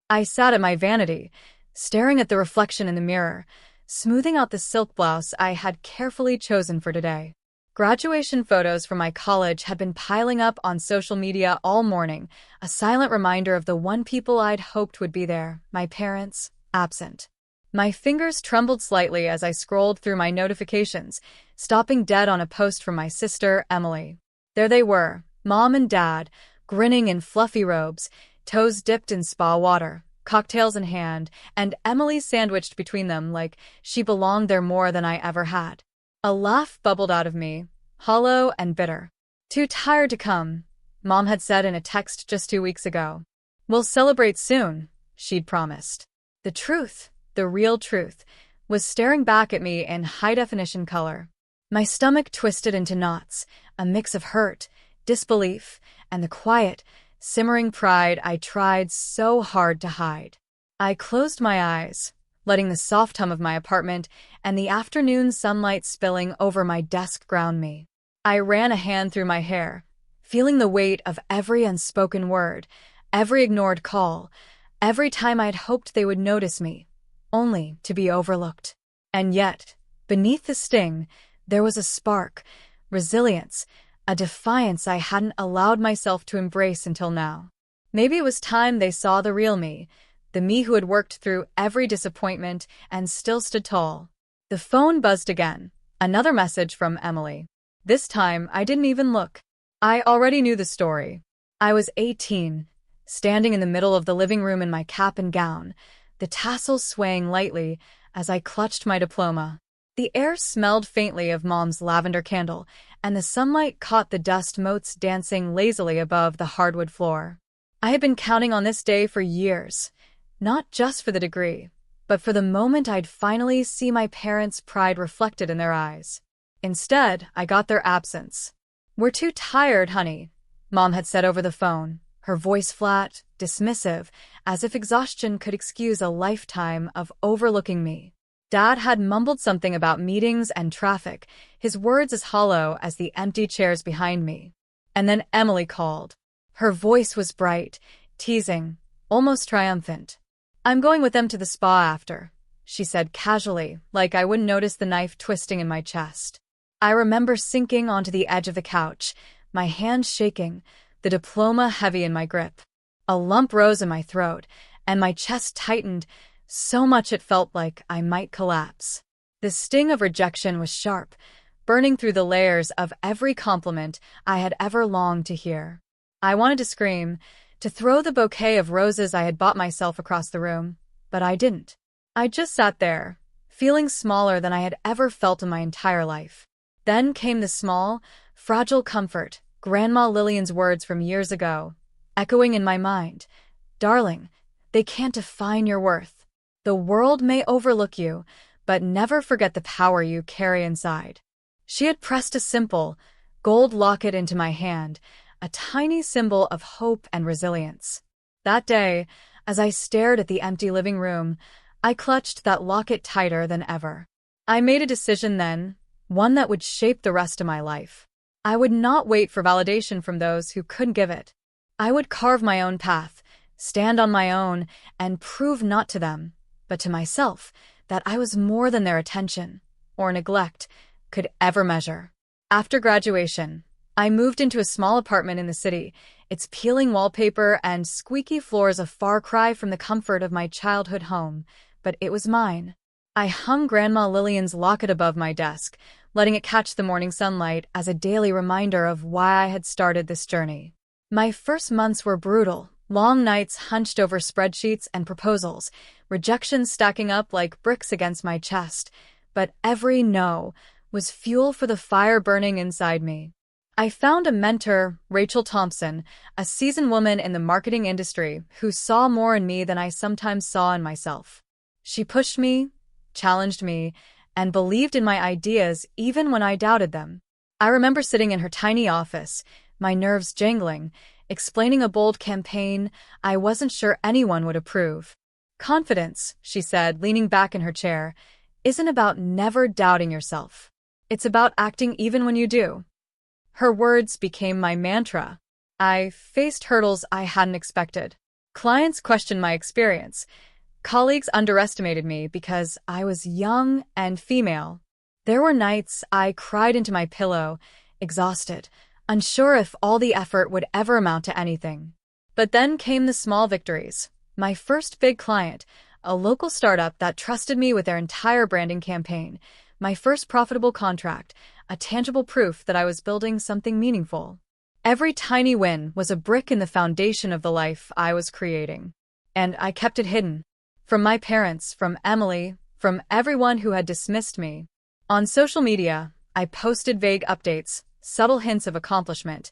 I sat at my vanity, staring at the reflection in the mirror, smoothing out the silk blouse I had carefully chosen for today. Graduation photos from my college had been piling up on social media all morning, a silent reminder of the one people I'd hoped would be there, my parents, absent. My fingers trembled slightly as I scrolled through my notifications, stopping dead on a post from my sister, Emily. There they were, Mom and Dad, grinning in fluffy robes, toes dipped in spa water, cocktails in hand, and Emily sandwiched between them like she belonged there more than I ever had. A laugh bubbled out of me, hollow and bitter. "Too tired to come," Mom had said in a text just 2 weeks ago. "We'll celebrate soon," she'd promised. The truth, the real truth, was staring back at me in high-definition color. My stomach twisted into knots, a mix of hurt, disbelief, and the quiet, simmering pride I tried so hard to hide. I closed my eyes, letting the soft hum of my apartment and the afternoon sunlight spilling over my desk ground me. I ran a hand through my hair, feeling the weight of every unspoken word, every ignored call, every time I'd hoped they would notice me, only to be overlooked. And yet, beneath the sting, there was a spark, resilience, a defiance I hadn't allowed myself to embrace until now. Maybe it was time they saw the real me, the me who had worked through every disappointment and still stood tall. The phone buzzed again, another message from Emily. This time, I didn't even look. I already knew the story. I was 18, standing in the middle of the living room in my cap and gown, the tassels swaying lightly as I clutched my diploma. The air smelled faintly of Mom's lavender candle, and the sunlight caught the dust motes dancing lazily above the hardwood floor. I had been counting on this day for years, not just for the degree, but for the moment I'd finally see my parents' pride reflected in their eyes. Instead, I got their absence. "We're too tired, honey," Mom had said over the phone, her voice flat, dismissive, as if exhaustion could excuse a lifetime of overlooking me. Dad had mumbled something about meetings and traffic, his words as hollow as the empty chairs behind me. And then Emily called. Her voice was bright, teasing, almost triumphant. "I'm going with them to the spa after," she said casually, like I wouldn't notice the knife twisting in my chest. I remember sinking onto the edge of the couch, my hands shaking, the diploma heavy in my grip. A lump rose in my throat, and my chest tightened, so much it felt like I might collapse. The sting of rejection was sharp, burning through the layers of every compliment I had ever longed to hear. I wanted to scream, to throw the bouquet of roses I had bought myself across the room, but I didn't. I just sat there, feeling smaller than I had ever felt in my entire life. Then came the small, fragile comfort, Grandma Lillian's words from years ago, echoing in my mind. "Darling, they can't define your worth. The world may overlook you, but never forget the power you carry inside." She had pressed a simple, gold locket into my hand, a tiny symbol of hope and resilience. That day, as I stared at the empty living room, I clutched that locket tighter than ever. I made a decision then, one that would shape the rest of my life. I would not wait for validation from those who couldn't give it. I would carve my own path, stand on my own, and prove not to them, but to myself, that I was more than their attention, or neglect, could ever measure. After graduation, I moved into a small apartment in the city, its peeling wallpaper and squeaky floors a far cry from the comfort of my childhood home, but it was mine. I hung Grandma Lillian's locket above my desk, letting it catch the morning sunlight as a daily reminder of why I had started this journey. My first months were brutal, long nights hunched over spreadsheets and proposals, rejections stacking up like bricks against my chest, but every no was fuel for the fire burning inside me. I found a mentor, Rachel Thompson, a seasoned woman in the marketing industry who saw more in me than I sometimes saw in myself. She pushed me, challenged me, and believed in my ideas even when I doubted them. I remember sitting in her tiny office, my nerves jangling, explaining a bold campaign I wasn't sure anyone would approve. "Confidence," she said, leaning back in her chair, "isn't about never doubting yourself. It's about acting even when you do." Her words became my mantra. I faced hurdles I hadn't expected. Clients questioned my experience. Colleagues underestimated me because I was young and female. There were nights I cried into my pillow, exhausted, unsure if all the effort would ever amount to anything. But then came the small victories. My first big client, a local startup that trusted me with their entire branding campaign. My first profitable contract, a tangible proof that I was building something meaningful. Every tiny win was a brick in the foundation of the life I was creating. And I kept it hidden. From my parents, from Emily, from everyone who had dismissed me. On social media, I posted vague updates, subtle hints of accomplishment,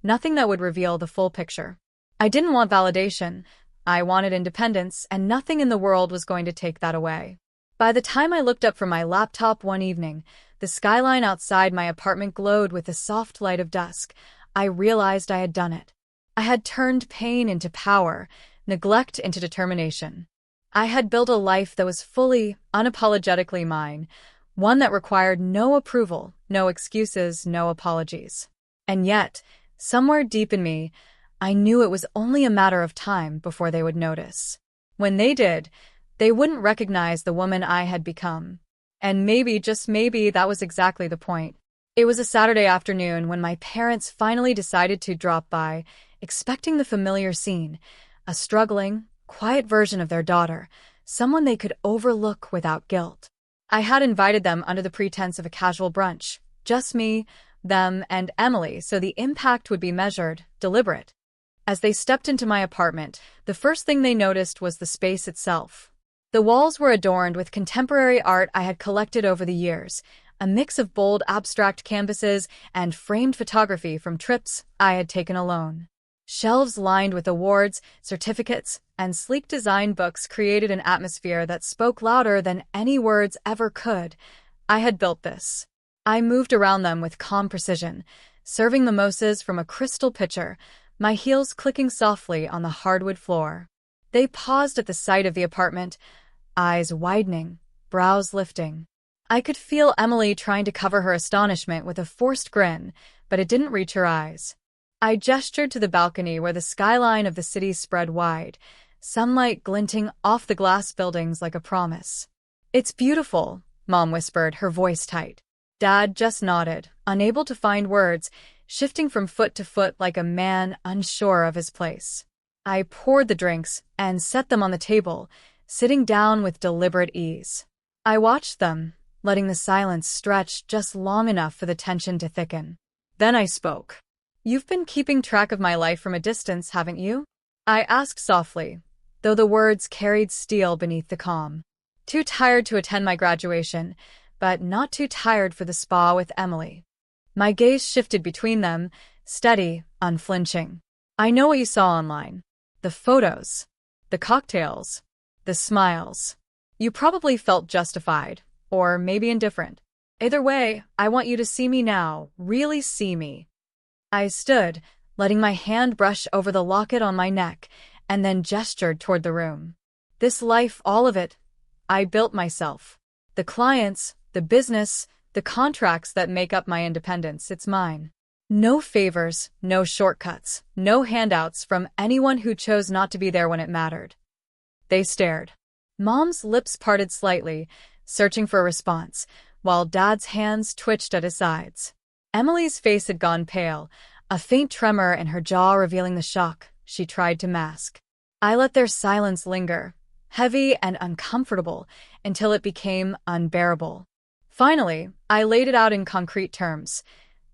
nothing that would reveal the full picture. I didn't want validation. I wanted independence, and nothing in the world was going to take that away. By the time I looked up from my laptop one evening, the skyline outside my apartment glowed with the soft light of dusk. I realized I had done it. I had turned pain into power, neglect into determination. I had built a life that was fully, unapologetically mine, one that required no approval, no excuses, no apologies. And yet, somewhere deep in me, I knew it was only a matter of time before they would notice. When they did, they wouldn't recognize the woman I had become. And maybe, just maybe, that was exactly the point. It was a Saturday afternoon when my parents finally decided to drop by, expecting the familiar scene, a struggling, quiet version of their daughter, someone they could overlook without guilt. I had invited them under the pretense of a casual brunch, just me, them, and Emily, so the impact would be measured, deliberate. As they stepped into my apartment, the first thing they noticed was the space itself. The walls were adorned with contemporary art I had collected over the years, a mix of bold abstract canvases and framed photography from trips I had taken alone. Shelves lined with awards, certificates, and sleek design books created an atmosphere that spoke louder than any words ever could. I had built this. I moved around them with calm precision, serving mimosas from a crystal pitcher, my heels clicking softly on the hardwood floor. They paused at the sight of the apartment, eyes widening, brows lifting. I could feel Emily trying to cover her astonishment with a forced grin, but it didn't reach her eyes. I gestured to the balcony where the skyline of the city spread wide, sunlight glinting off the glass buildings like a promise. "It's beautiful," Mom whispered, her voice tight. Dad just nodded, unable to find words, shifting from foot to foot like a man unsure of his place. I poured the drinks and set them on the table, sitting down with deliberate ease. I watched them, letting the silence stretch just long enough for the tension to thicken. Then I spoke. "You've been keeping track of my life from a distance, haven't you?" I asked softly, though the words carried steel beneath the calm. Too tired to attend my graduation, but not too tired for the spa with Emily. My gaze shifted between them, steady, unflinching. "I know what you saw online. The photos, the cocktails, the smiles. You probably felt justified, or maybe indifferent. Either way, I want you to see me now, really see me." I stood, letting my hand brush over the locket on my neck, and then gestured toward the room. "This life, all of it, I built myself. The clients, the business, the contracts that make up my independence, it's mine. No favors, no shortcuts, no handouts from anyone who chose not to be there when it mattered." They stared. Mom's lips parted slightly, searching for a response, while Dad's hands twitched at his sides. Emily's face had gone pale, a faint tremor in her jaw revealing the shock she tried to mask. I let their silence linger, heavy and uncomfortable, until it became unbearable. Finally, I laid it out in concrete terms.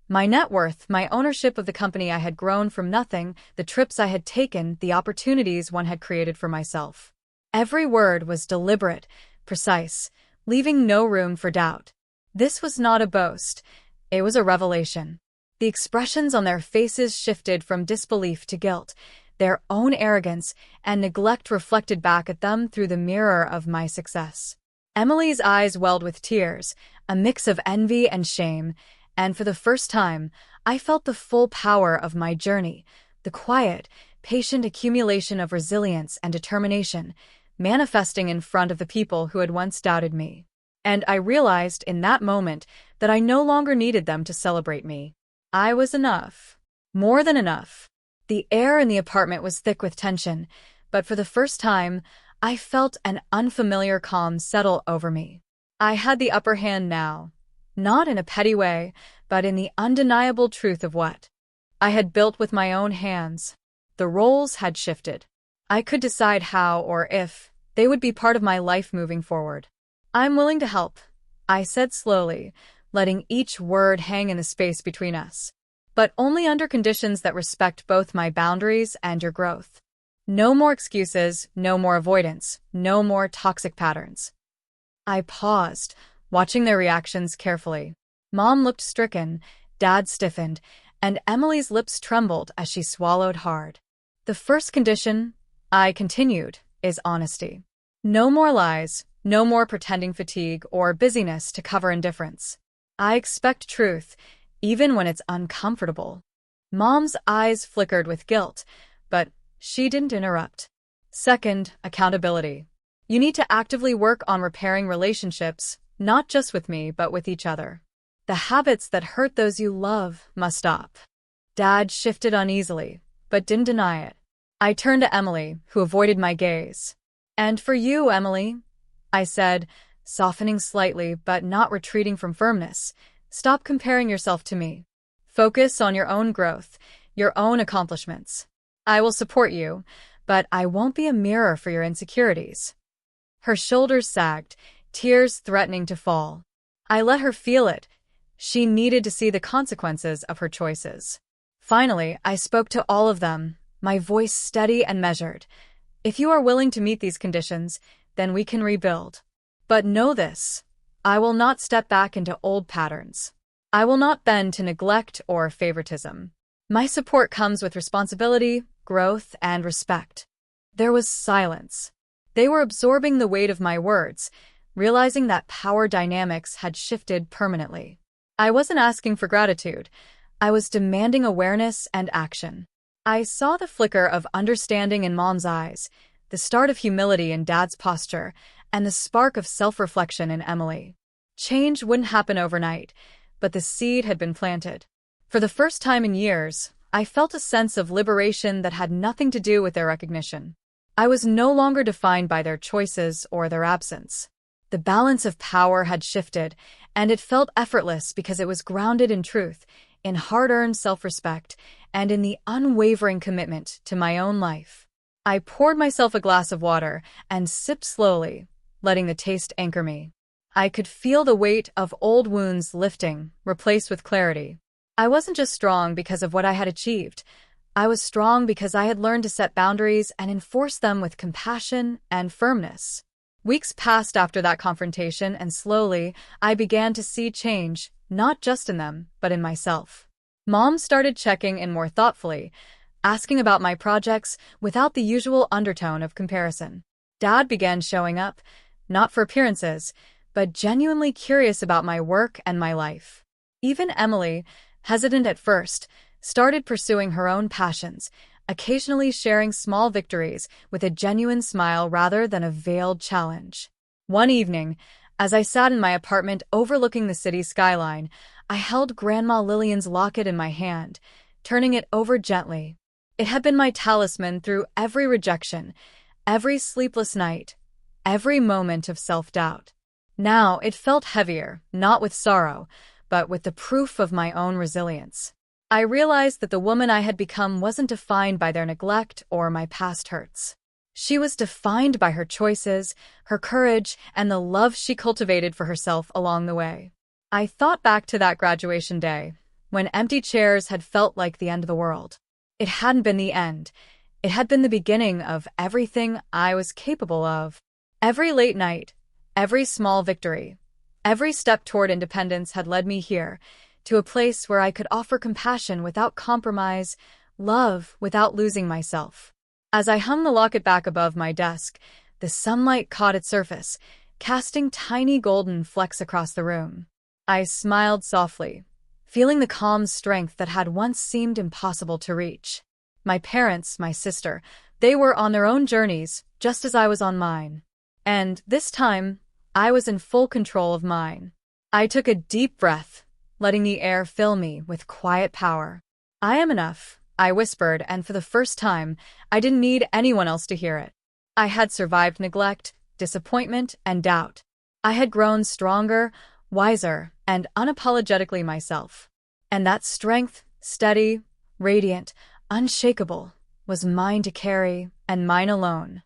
My net worth, my ownership of the company I had grown from nothing, the trips I had taken, the opportunities one had created for myself. Every word was deliberate, precise, leaving no room for doubt. This was not a boast. It was a revelation. The expressions on their faces shifted from disbelief to guilt, their own arrogance and neglect reflected back at them through the mirror of my success. Emily's eyes welled with tears, a mix of envy and shame, and for the first time, I felt the full power of my journey, the quiet, patient accumulation of resilience and determination, manifesting in front of the people who had once doubted me. And I realized in that moment that I no longer needed them to celebrate me. I was enough. More than enough. The air in the apartment was thick with tension, But for the first time, I felt an unfamiliar calm settle over me. I had the upper hand now, not in a petty way, but in the undeniable truth of what I had built with my own hands. The roles had shifted. I could decide how or if they would be part of my life moving forward. "I'm willing to help," I said slowly, letting each word hang in the space between us. "But only under conditions that respect both my boundaries and your growth. No more excuses, no more avoidance, no more toxic patterns." I paused, watching their reactions carefully. Mom looked stricken, Dad stiffened, and Emily's lips trembled as she swallowed hard. "The first condition," I continued, "is honesty. No more lies, no more pretending fatigue or busyness to cover indifference. I expect truth, even when it's uncomfortable." Mom's eyes flickered with guilt, but she didn't interrupt. "Second, accountability. You need to actively work on repairing relationships, not just with me, but with each other. The habits that hurt those you love must stop." Dad shifted uneasily, but didn't deny it. I turned to Emily, who avoided my gaze. "And for you, Emily," I said, softening slightly but not retreating from firmness, "stop comparing yourself to me. Focus on your own growth, your own accomplishments. I will support you, but I won't be a mirror for your insecurities." Her shoulders sagged, tears threatening to fall. I let her feel it. She needed to see the consequences of her choices. Finally, I spoke to all of them, my voice steady and measured. "If you are willing to meet these conditions, then we can rebuild. But know this, I will not step back into old patterns. I will not bend to neglect or favoritism. My support comes with responsibility, growth, and respect." There was silence. They were absorbing the weight of my words, realizing that power dynamics had shifted permanently. I wasn't asking for gratitude. I was demanding awareness and action. I saw the flicker of understanding in Mom's eyes, the start of humility in Dad's posture, and the spark of self-reflection in Emily. Change wouldn't happen overnight, but the seed had been planted. For the first time in years, I felt a sense of liberation that had nothing to do with their recognition. I was no longer defined by their choices or their absence. The balance of power had shifted, and it felt effortless because it was grounded in truth, in hard-earned self-respect, and in the unwavering commitment to my own life. I poured myself a glass of water and sipped slowly, letting the taste anchor me. I could feel the weight of old wounds lifting, replaced with clarity. I wasn't just strong because of what I had achieved. I was strong because I had learned to set boundaries and enforce them with compassion and firmness. Weeks passed after that confrontation, and slowly, I began to see change, not just in them, but in myself. Mom started checking in more thoughtfully, asking about my projects without the usual undertone of comparison. Dad began showing up, not for appearances, but genuinely curious about my work and my life. Even Emily, hesitant at first, started pursuing her own passions, occasionally sharing small victories with a genuine smile rather than a veiled challenge. One evening, as I sat in my apartment overlooking the city skyline, I held Grandma Lillian's locket in my hand, turning it over gently. It had been my talisman through every rejection, every sleepless night, every moment of self-doubt. Now it felt heavier, not with sorrow, but with the proof of my own resilience. I realized that the woman I had become wasn't defined by their neglect or my past hurts. She was defined by her choices, her courage, and the love she cultivated for herself along the way. I thought back to that graduation day, when empty chairs had felt like the end of the world. It hadn't been the end. It had been the beginning of everything I was capable of. Every late night, every small victory, every step toward independence had led me here, to a place where I could offer compassion without compromise, love without losing myself. As I hung the locket back above my desk, the sunlight caught its surface, casting tiny golden flecks across the room. I smiled softly, feeling the calm strength that had once seemed impossible to reach. My parents, my sister, they were on their own journeys, just as I was on mine. And this time, I was in full control of mine. I took a deep breath, letting the air fill me with quiet power. "I am enough," I whispered, and for the first time, I didn't need anyone else to hear it. I had survived neglect, disappointment, and doubt. I had grown stronger, wiser, and unapologetically myself. And that strength, steady, radiant, unshakable, was mine to carry, and mine alone.